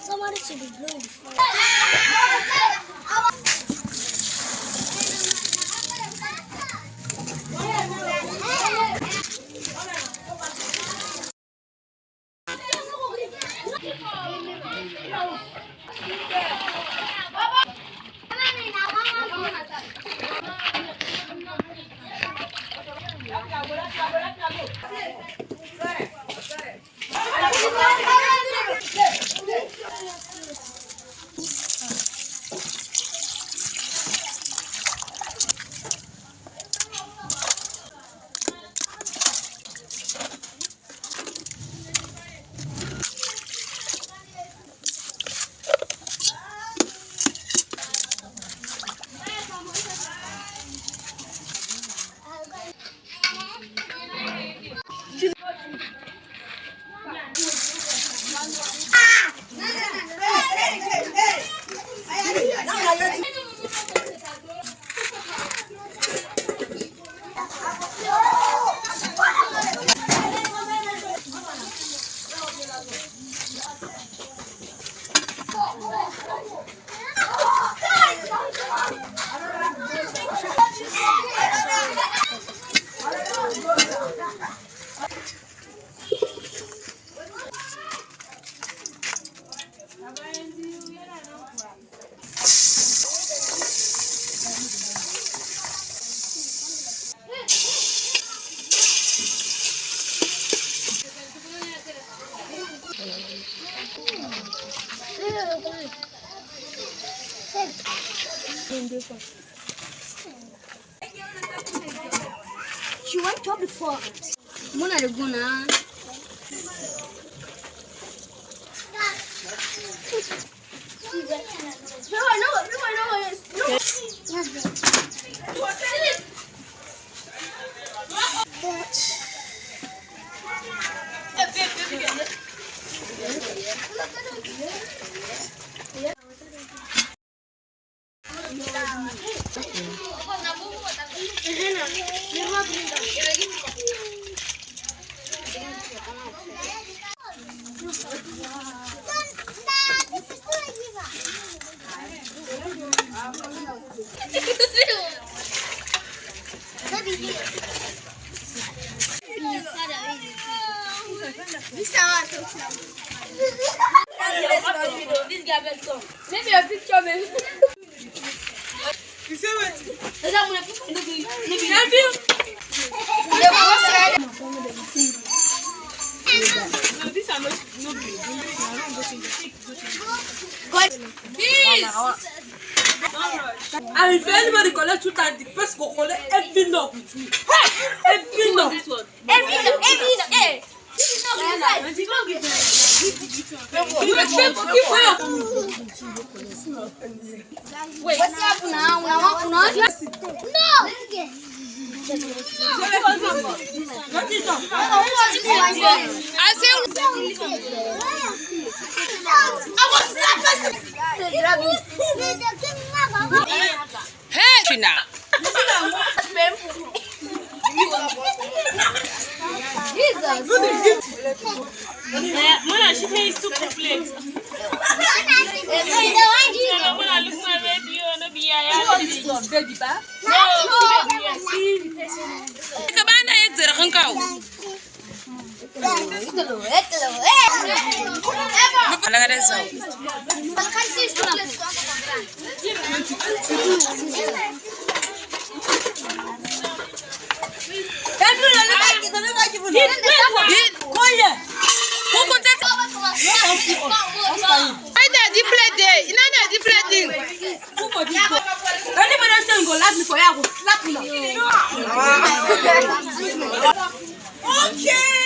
Somebody should be blowing the fire. She went up before. Mona the guna. This guy will come. Maybe a picture, baby. You see what? These are not big. And if anybody collect 2 times, the person will collect every knock with me. Every knock. Every knock. Hey. Wait, what's up now? I want to know. No! Hey, Tina. Mona, she pays 2 plates. Mona, look my radio, no be Kabanda yetzer khankau. Ala kada saw. Anybody else go laugh me for you, I will slap you now. Okay.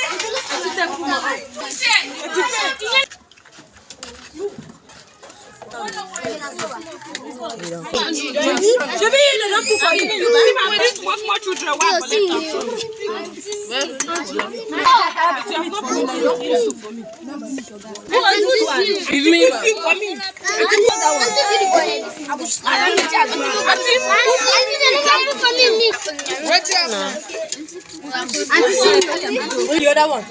The other one.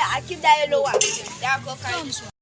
I keep that yellow one.